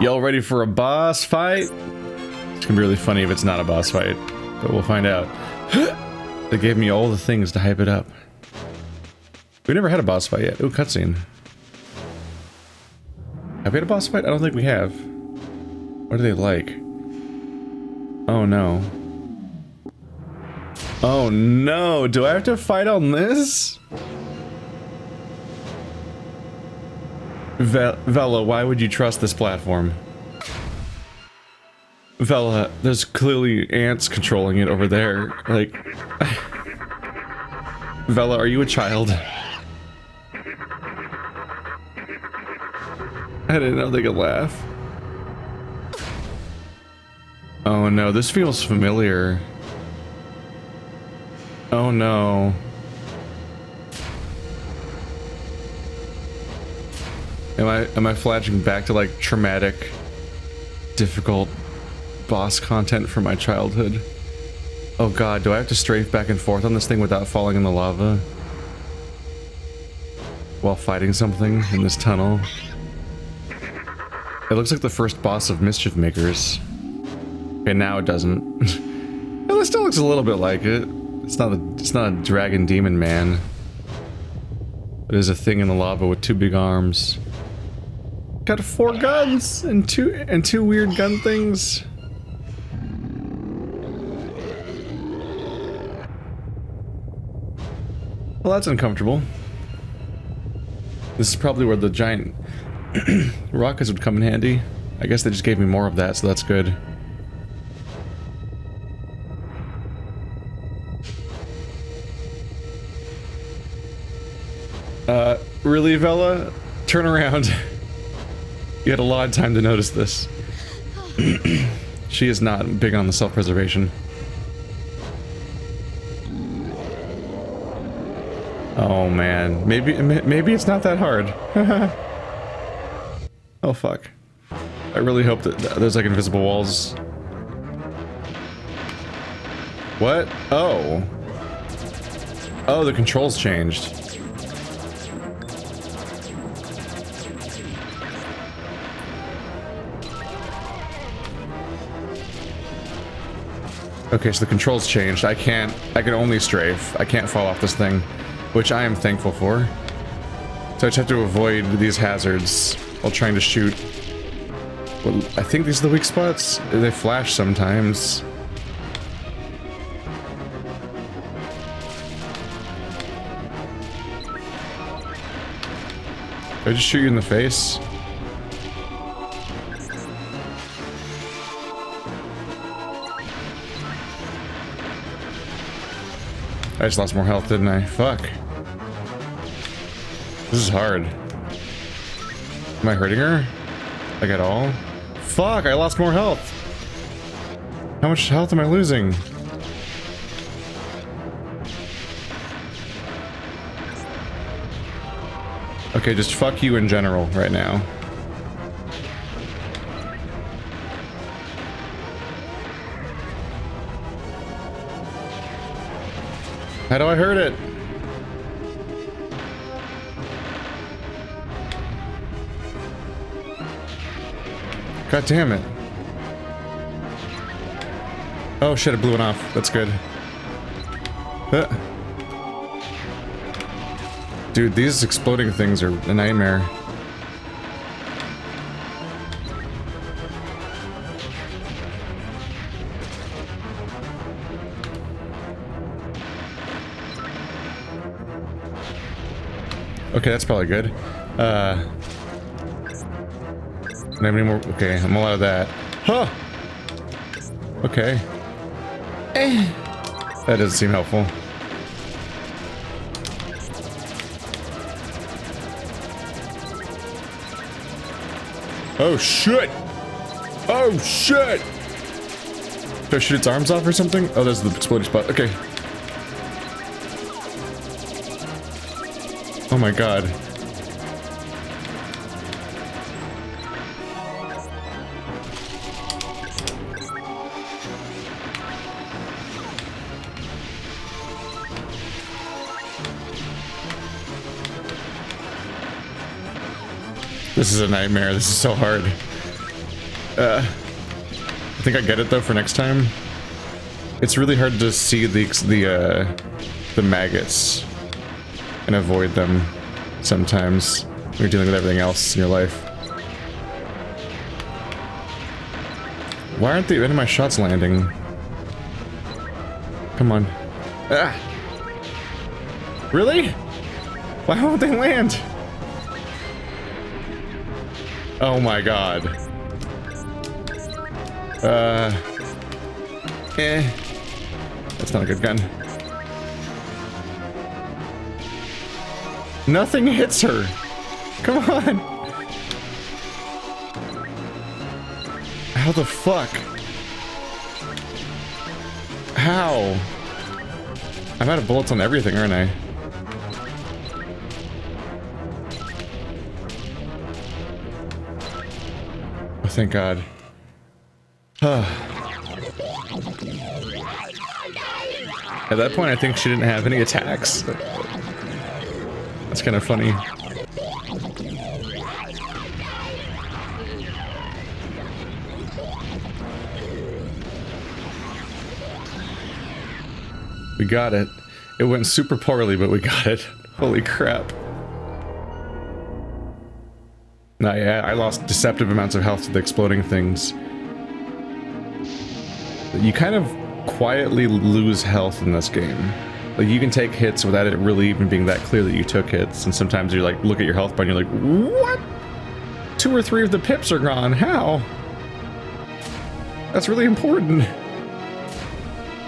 Y'all ready for a boss fight? It's gonna be really funny if it's not a boss fight, but we'll find out. They gave me all the things to hype it up. We never had a boss fight yet. Ooh, cutscene. Have we had a boss fight? I don't think we have. What are they like? Oh no. Oh no, do I have to fight on this? Vela, why would you trust this platform? Vela, there's clearly ants controlling it over there. Like... Vela, are you a child? I didn't know they could laugh. Oh no, this feels familiar. Oh no. Am I flashing back to like traumatic, difficult boss content from my childhood? Oh god, do I have to strafe back and forth on this thing without falling in the lava? While fighting something in this tunnel? It looks like the first boss of Mischief Makers. Okay, now it doesn't. Well, it still looks a little bit like it. It's not a dragon demon man. It is a thing in the lava with two big arms. Got 4 guns and two weird gun things. Well, that's uncomfortable. This is probably where the giant rockets would come in handy. I guess they just gave me more of that, so that's good. Really, Vela? Turn around. You had a lot of time to notice this. She is not big on the self-preservation. Oh man, maybe it's not that hard. Oh fuck. I really hope that there's like invisible walls. What? Oh. Oh, the controls changed. Okay, so the controls changed. I can only strafe. I can't fall off this thing, which I am thankful for. So I just have to avoid these hazards while trying to shoot. Well, I think these are the weak spots. They flash sometimes. Did I just shoot you in the face? I just lost more health, didn't I? Fuck. This is hard. Am I hurting her? Like at all? Fuck, I lost more health! How much health am I losing? Okay, just fuck you in general right now. How do I hurt it? God damn it. Oh shit, it blew it off. That's good. Dude, these exploding things are a nightmare. Okay, that's probably good. Don't have any more. Okay, I'm all out of that. Huh! Okay. That doesn't seem helpful. Oh shit! Oh shit! Do I shoot its arms off or something? Oh, there's the exploding spot. Okay. Oh my god. This is a nightmare. This is so hard. I think I get it though for next time. It's really hard to see the maggots and avoid them sometimes when you're dealing with everything else in your life. Why aren't any of my shots landing? Come on. Ah! Really? Why won't they land? Oh my god. That's not a good gun. Nothing hits her. Come on. How the fuck? How? I'm out of bullets on everything, aren't I? Oh, thank God. At that point, I think she didn't have any attacks. That's kind of funny. We got it. It went super poorly, but we got it. Holy crap. Nah, yeah, I lost deceptive amounts of health to the exploding things. You kind of quietly lose health in this game. Like, you can take hits without it really even being that clear that you took hits, and sometimes you like look at your health bar and you're like, what? 2 or 3 of the pips are gone. How? That's really important.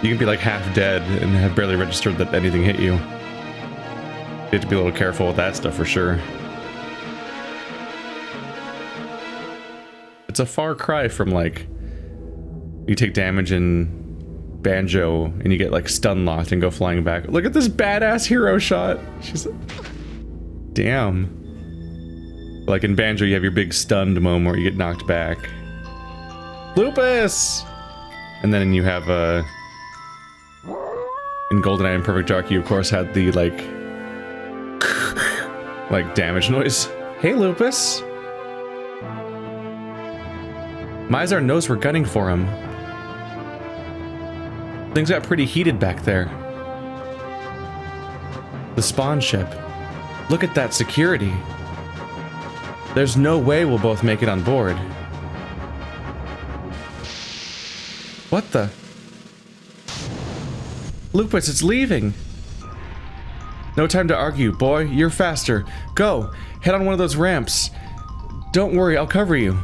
You can be like half dead and have barely registered that anything hit you. You have to be a little careful with that stuff for sure. It's a far cry from like you take damage in Banjo and you get like stun locked and go flying back. Look at this badass hero shot. She's damn. Like in Banjo, you have your big stunned moment where you get knocked back. Lupus! And then you have in GoldenEye and Perfect Dark, you of course had the like damage noise. Hey, Lupus. Mizar knows we're gunning for him. Things got pretty heated back there. The spawn ship. Look at that security. There's no way we'll both make it on board. What the? Lupus, it's leaving. No time to argue, boy. You're faster. Go. Head on one of those ramps. Don't worry, I'll cover you.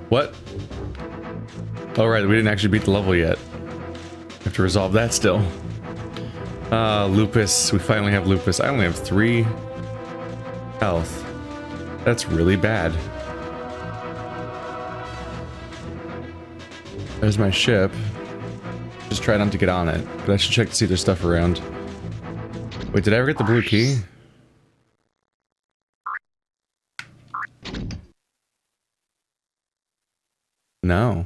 What? Oh right, we didn't actually beat the level yet. Have to resolve that still. Lupus. We finally have Lupus. I only have 3 health. That's really bad. There's my ship. Just try not to get on it, but I should check to see if there's stuff around. Wait, did I ever get the blue key? No.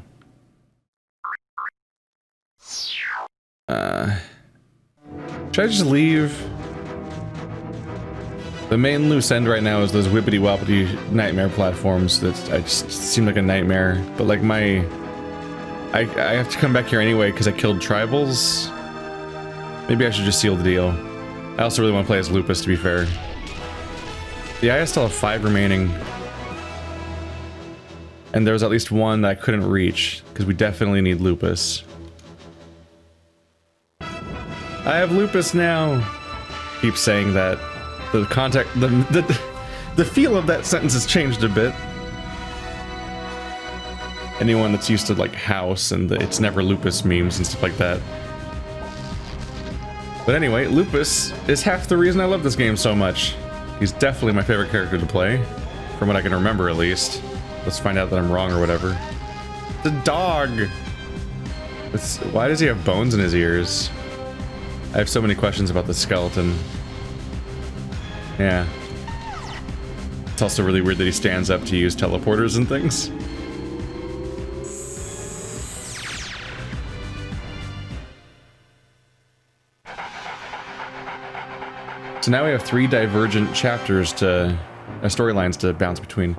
Should I just leave? The main loose end right now is those whippity-woppity nightmare platforms that I just seem like a nightmare. But like I have to come back here anyway because I killed tribals. Maybe I should just seal the deal. I also really want to play as Lupus, to be fair. Yeah, I still have 5 remaining. And there was at least 1 that I couldn't reach, because we definitely need Lupus. I have Lupus now! Keep saying that. The context, the feel of that sentence has changed a bit. Anyone that's used to like House and the It's Never Lupus memes and stuff like that. But anyway, Lupus is half the reason I love this game so much. He's definitely my favorite character to play, from what I can remember at least. Let's find out that I'm wrong or whatever. The dog! Why does he have bones in his ears? I have so many questions about the skeleton. Yeah. It's also really weird that he stands up to use teleporters and things. So now we have 3 divergent chapters to... storylines to bounce between.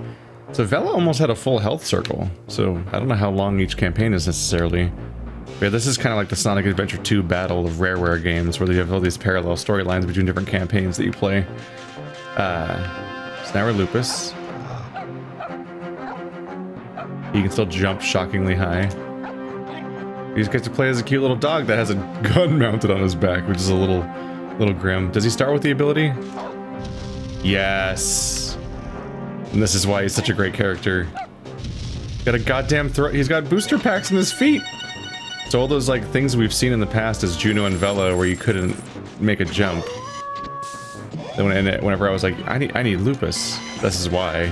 So Vela almost had a full health circle, so I don't know how long each campaign is necessarily. But yeah, this is kind of like the Sonic Adventure 2 battle of Rareware games, where you have all these parallel storylines between different campaigns that you play. So now we're Lupus. He can still jump shockingly high. He just gets to play as a cute little dog that has a gun mounted on his back, which is a little grim. Does he start with the ability? Yes. And this is why he's such a great character. Got a goddamn throat. He's got booster packs in his feet. So all those like things we've seen in the past as Juno and Vela where you couldn't make a jump. Then whenever I was like, I need Lupus. This is why.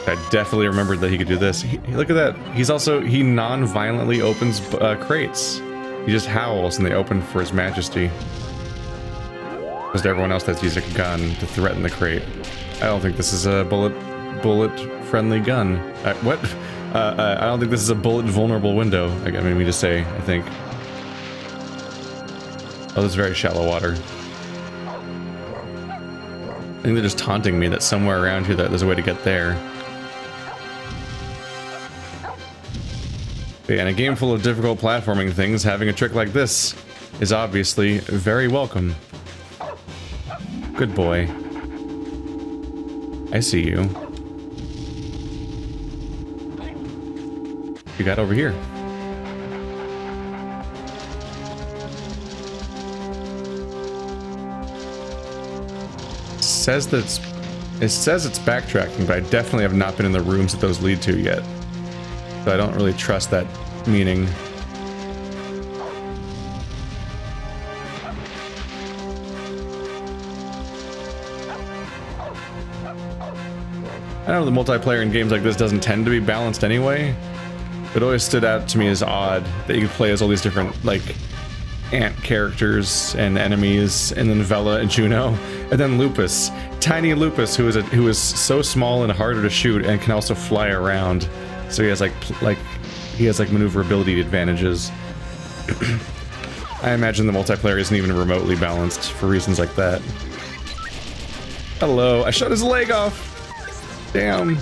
I definitely remembered that he could do this. Look at that. He non-violently opens crates. He just howls and they open for his majesty. Because everyone else that's using a gun to threaten the crate. I don't think this is a bullet-friendly gun. What? I don't think this is a bullet-vulnerable window. I mean me to say, I think. Oh, this is very shallow water. I think they're just taunting me that somewhere around here that there's a way to get there. But yeah, in a game full of difficult platforming things, having a trick like this is obviously very welcome. Good boy. I see you. You got over here. It says it's backtracking, but I definitely have not been in the rooms that those lead to yet. So I don't really trust that meaning. I know the multiplayer in games like this doesn't tend to be balanced anyway. It always stood out to me as odd that you could play as all these different, like, ant characters and enemies, and then Vela and Juno, and then Lupus. Tiny Lupus, who is so small and harder to shoot and can also fly around. So he has like maneuverability advantages. I imagine the multiplayer isn't even remotely balanced for reasons like that. Hello, I shot his leg off! Damn.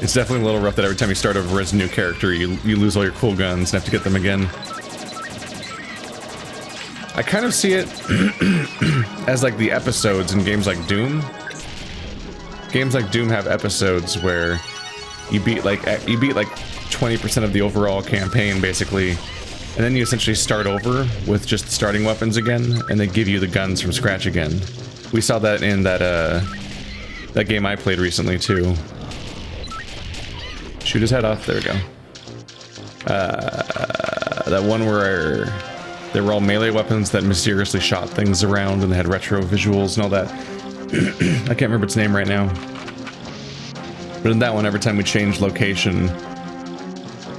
It's definitely a little rough that every time you start over as a new character, you lose all your cool guns and have to get them again. I kind of see it as like the episodes in games like Doom. Games like Doom have episodes where you beat like 20% of the overall campaign basically, and then you essentially start over with just starting weapons again, and they give you the guns from scratch again. We saw that in that game I played recently too. Shoot his head off. There we go. That one where they were all melee weapons that mysteriously shot things around and they had retro visuals and all that. I can't remember its name right now. But in that one, every time we changed location,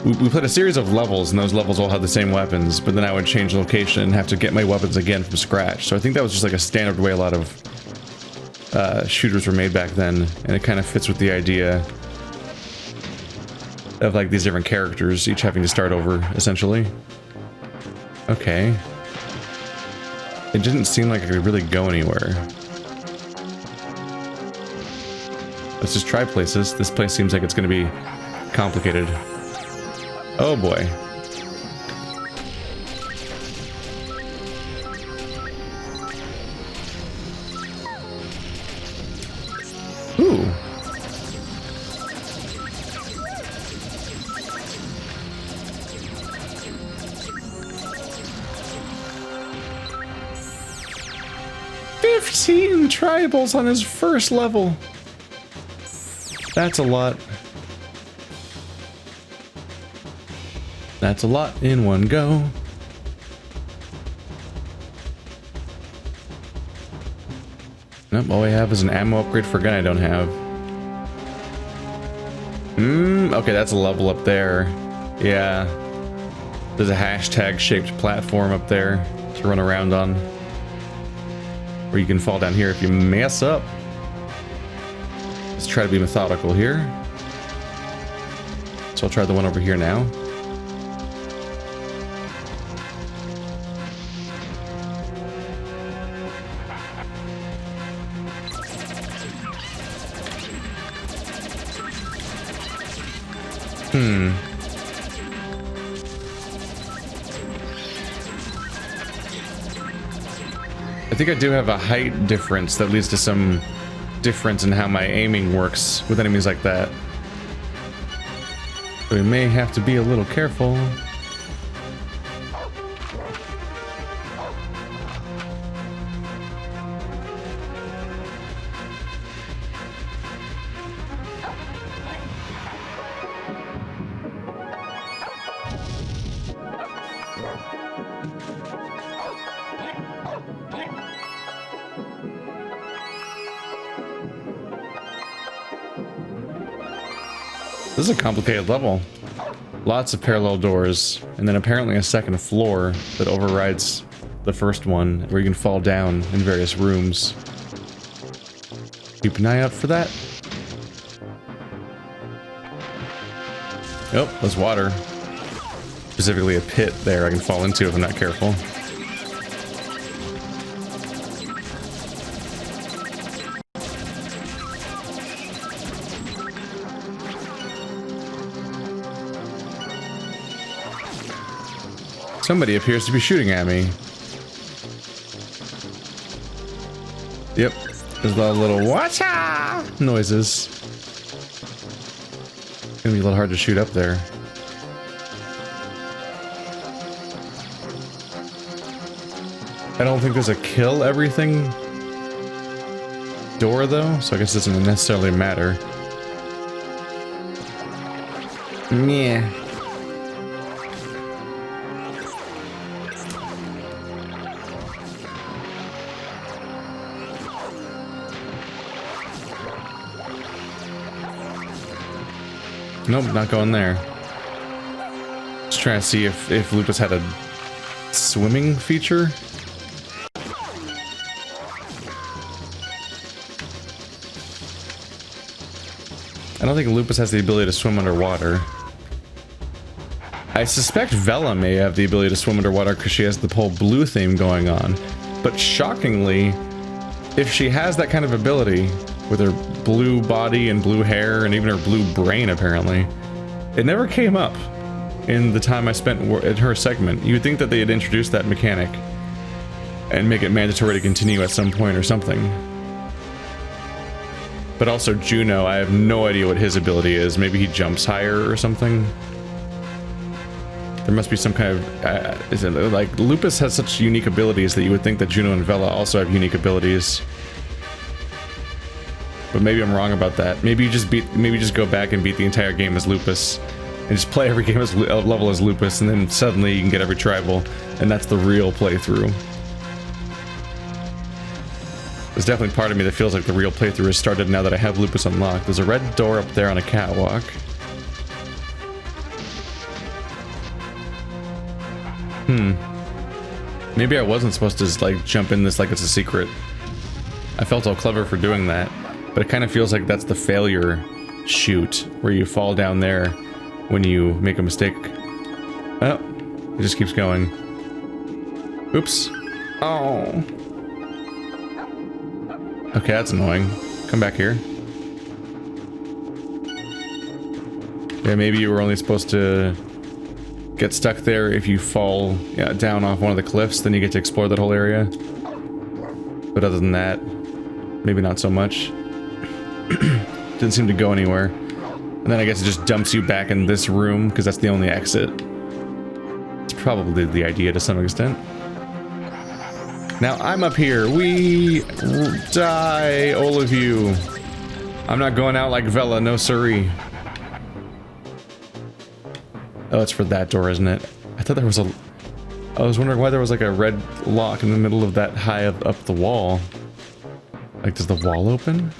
we played a series of levels, and those levels all had the same weapons, but then I would change location and have to get my weapons again from scratch. So I think that was just like a standard way a lot of shooters were made back then, and it kind of fits with the idea of like these different characters, each having to start over, essentially. Okay. It didn't seem like I could really go anywhere. Let's just try places. This place seems like it's going to be complicated. Oh boy. Ooh. "15 tribals on his first level." That's a lot. That's a lot in one go. Nope, all I have is an ammo upgrade for a gun I don't have. Okay, that's a level up there. Yeah. There's a hashtag-shaped platform up there to run around on. Or you can fall down here if you mess up. Let's try to be methodical here. So I'll try the one over here now. I think I do have a height difference that leads to some difference in how my aiming works with enemies like that. So we may have to be a little careful. This is a complicated level. Lots of parallel doors, and then apparently a second floor that overrides the first one, where you can fall down in various rooms. Keep an eye out for that. Oh, there's water. Specifically a pit there I can fall into if I'm not careful. Somebody appears to be shooting at me. Yep, there's a little "wacha" noises. It's gonna be a little hard to shoot up there. I don't think there's a kill everything door though, so I guess it doesn't necessarily matter. Meh. Nope, not going there. Just trying to see if Lupus had a swimming feature. I don't think Lupus has the ability to swim underwater. I suspect Vela may have the ability to swim underwater because she has the whole blue theme going on. But shockingly, if she has that kind of ability, with her blue body and blue hair and even her blue brain apparently, it never came up in the time I spent in her segment. You would think that they had introduced that mechanic and make it mandatory to continue at some point or something. But also Juno, I have no idea what his ability is. Maybe he jumps higher or something. There must be some kind of... is it like Lupus has such unique abilities that you would think that Juno and Vela also have unique abilities. But maybe I'm wrong about that. Maybe you just go back and beat the entire game as Lupus, and just play every game as level as Lupus, and then suddenly you can get every tribal, and that's the real playthrough. There's definitely part of me that feels like the real playthrough has started now that I have Lupus unlocked. There's a red door up there on a catwalk. Maybe I wasn't supposed to like jump in this like it's a secret. I felt all clever for doing that. But it kind of feels like that's the failure chute, where you fall down there when you make a mistake. Oh, it just keeps going. Oops. Oh. Okay, that's annoying. Come back here. Yeah, maybe you were only supposed to get stuck there if you fall down off one of the cliffs, then you get to explore that whole area. But other than that, maybe not so much. Didn't seem to go anywhere. And then I guess it just dumps you back in this room, because that's the only exit. It's probably the idea to some extent. Now I'm up here. We die, all of you. I'm not going out like Vela, no siree. Oh, it's for that door, isn't it? I thought there was a... I was wondering why there was like a red lock in the middle of that high up the wall. Like, does the wall open?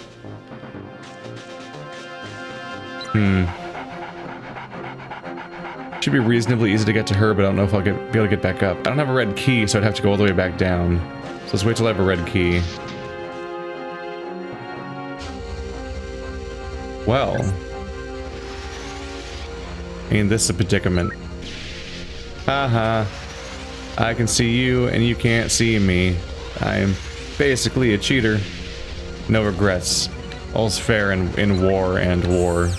Should be reasonably easy to get to her, but I don't know if I'll be able to get back up. I don't have a red key, so I'd have to go all the way back down. So let's wait till I have a red key. Well. Ain't this a predicament? Haha. I can see you, and you can't see me. I am basically a cheater. No regrets. All's fair in war and war.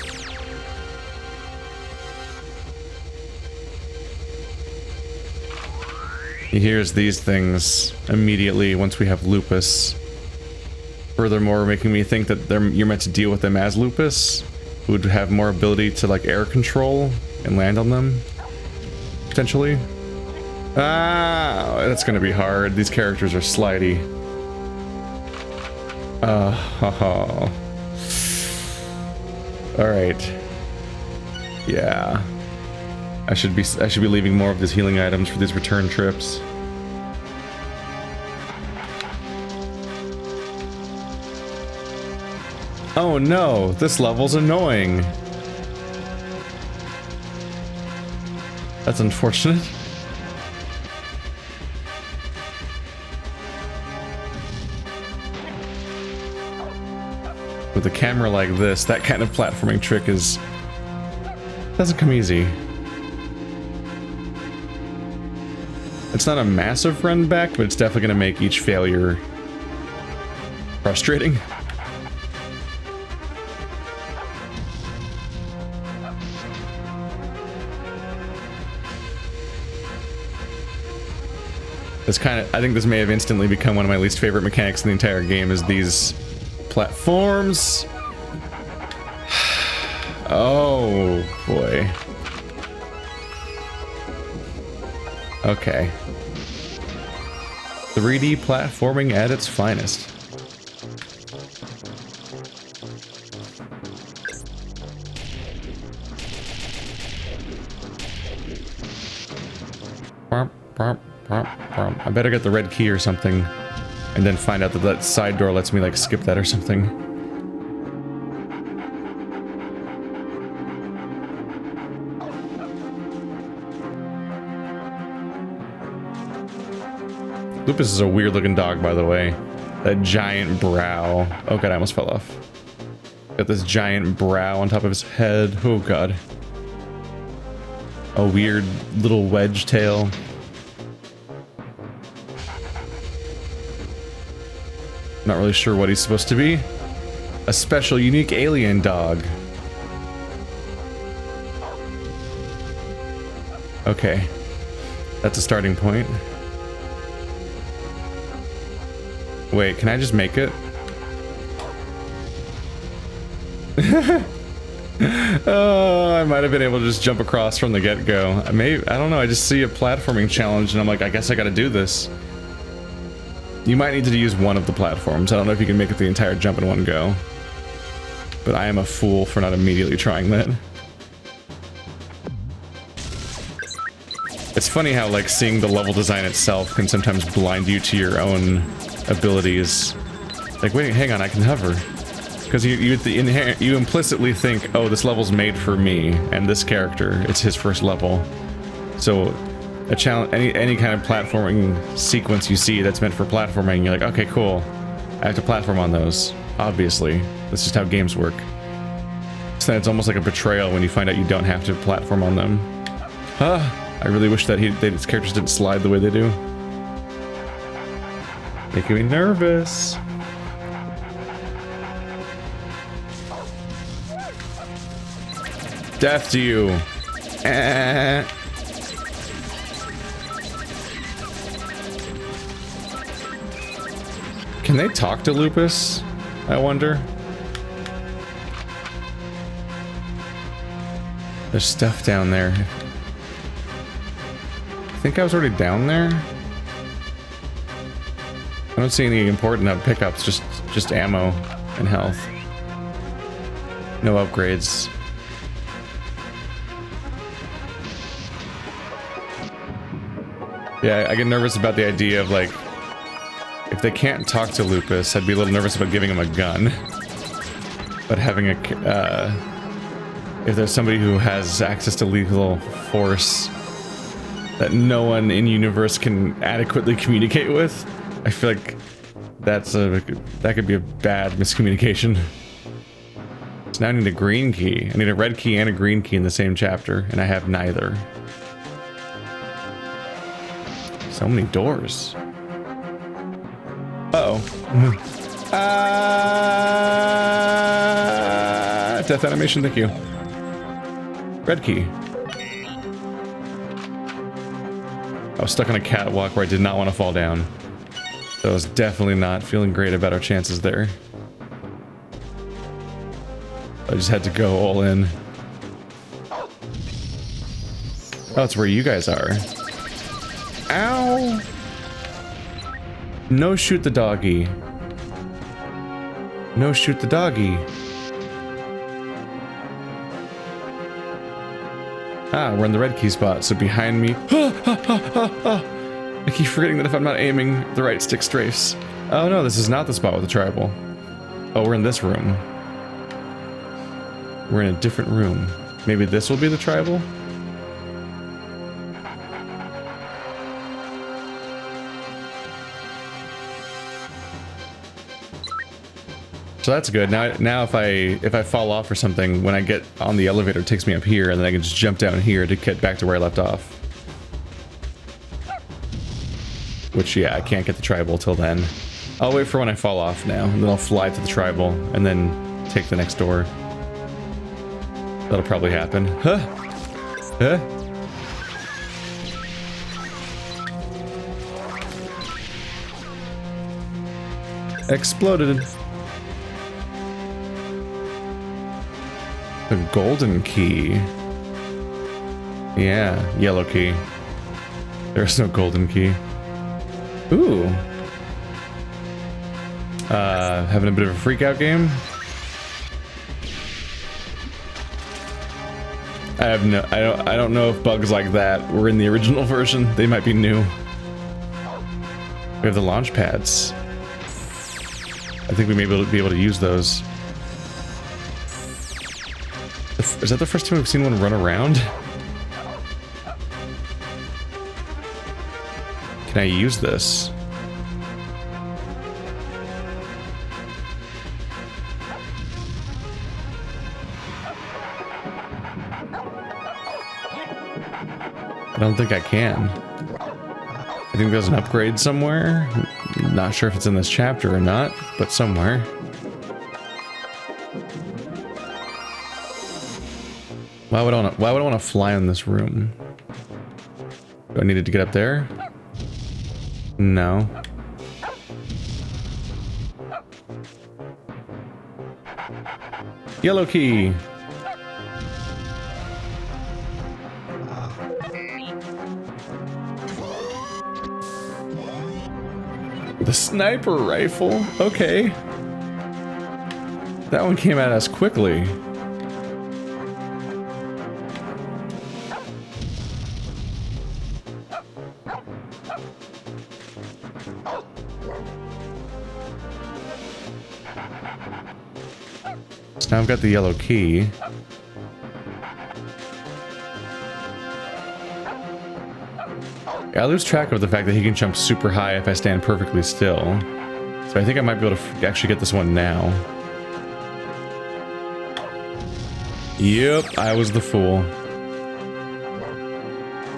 He hears these things immediately once we have Lupus. Furthermore, making me think that you're meant to deal with them as Lupus, who would have more ability to like air control and land on them, potentially. Ah, that's gonna be hard. These characters are slidey. Oh. All right. Yeah. I should be leaving more of these healing items for these return trips. Oh no, this level's annoying. That's unfortunate. With a camera like this, that kind of platforming trick doesn't come easy. It's not a massive run back, but it's definitely going to make each failure frustrating. I think this may have instantly become one of my least favorite mechanics in the entire game, is these platforms. Oh boy. Okay. 3D platforming at its finest. I better get the red key or something, and then find out that that side door lets me like skip that or something. Lupus is a weird looking dog, by the way. That giant brow. Oh god, I almost fell off. Got this giant brow on top of his head. Oh god. A weird little wedge tail. Not really sure what he's supposed to be. A special, unique alien dog. Okay. That's a starting point. Wait, can I just make it? Oh, I might have been able to just jump across from the get-go. I don't know, I just see a platforming challenge and I'm like, I guess I gotta do this. You might need to use one of the platforms. I don't know if you can make it the entire jump in one go. But I am a fool for not immediately trying that. It's funny how, like, seeing the level design itself can sometimes blind you to your own abilities. Like, wait, hang on, I can hover. Because you implicitly think, oh, this level's made for me and this character. It's his first level. So a challenge, any kind of platforming sequence you see that's meant for platforming, you're like, okay, cool. I have to platform on those. Obviously, that's just how games work. So then it's almost like a betrayal when you find out you don't have to platform on them. I really wish that his characters didn't slide the way they do. Making me nervous. Death to you. Can they talk to Lupus? I wonder. There's stuff down there. I think I was already down there. I don't see any important pickups, just ammo and health. No upgrades. Yeah, I get nervous about the idea of, like, if they can't talk to Lupus, I'd be a little nervous about giving him a gun. But having a, if there's somebody who has access to lethal force that no one in universe can adequately communicate with, I feel like that could be a bad miscommunication. So now I need a green key. I need a red key and a green key in the same chapter, and I have neither. So many doors. Uh-oh. Death animation, thank you. Red key. I was stuck on a catwalk where I did not want to fall down. So I was definitely not feeling great about our chances there. I just had to go all in. Oh, it's where you guys are. Ow! No shoot the doggy. No shoot the doggy. Ah, we're in the red key spot, so behind me. I keep forgetting that if I'm not aiming, the right stick strafes. Oh no, this is not the spot with the tribal. Oh, we're in this room. We're in a different room. Maybe this will be the tribal? So that's good. Now if I fall off or something, when I get on the elevator, it takes me up here, and then I can just jump down here to get back to where I left off. Which, yeah, I can't get the tribal till then. I'll wait for when I fall off now, and then I'll fly to the tribal, and then take the next door. That'll probably happen. Huh? Huh? Exploded. The golden key. Yeah, yellow key. There's no golden key. Ooh. Having a bit of a freak out game. I don't know if bugs like that were in the original version. They might be new. We have the launch pads. I think we may be able to use those. Is that the first time we've seen one run around? Can I use this? I don't think I can. I think there's an upgrade somewhere. Not sure if it's in this chapter or not, but somewhere. Why would I want to fly in this room? Do I need to get up there? No. Yellow key. The sniper rifle. Okay. That one came at us quickly. Now I've got the yellow key. I lose track of the fact that he can jump super high if I stand perfectly still. So I think I might be able to actually get this one now. Yep, I was the fool.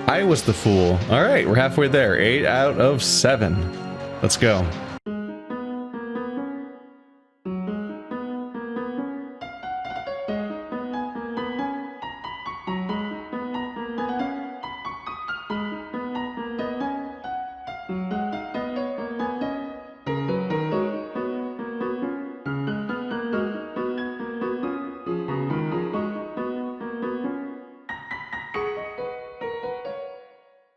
I was the fool. All right, we're halfway there. 8 out of 7. Let's go.